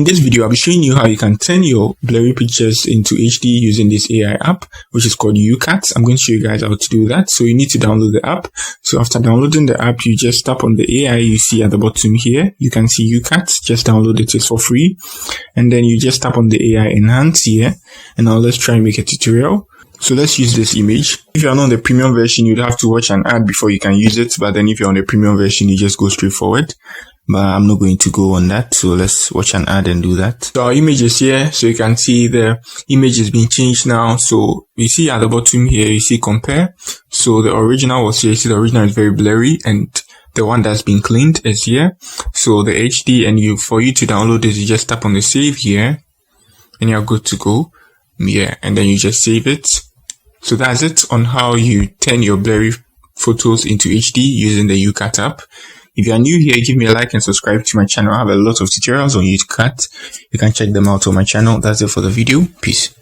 In this video, I'll be showing you how you can turn your blurry pictures into HD using this AI app, which is called UCAT. I'm going to show you guys how to do that. So you need to download the app. So after downloading the app, you just tap on the AI you see at the bottom here. You can see UCAT. Just download it. It's for free. And then you just tap on the AI enhance here. And now let's try and make a tutorial. So let's use this image. If you're not on the premium version, you'd have to watch an ad before you can use it. But then if you're on the premium version, you just go straight forward. But I'm not going to go on that. So let's watch an ad and do that. So our image is here. So you can see the image is being changed now. So you see at the bottom here, you see compare. So the original was here. You see the original is very blurry and the one that's been cleaned is here. So the HD, and for you to download this, you just tap on the save here and you're good to go. Yeah. And then you just save it. So that's it on how you turn your blurry photos into HD using the UCAT app. If you are new here, give me a like and subscribe to my channel. I have a lot of tutorials on UCAT. You can check them out on my channel. That's it for the video. Peace.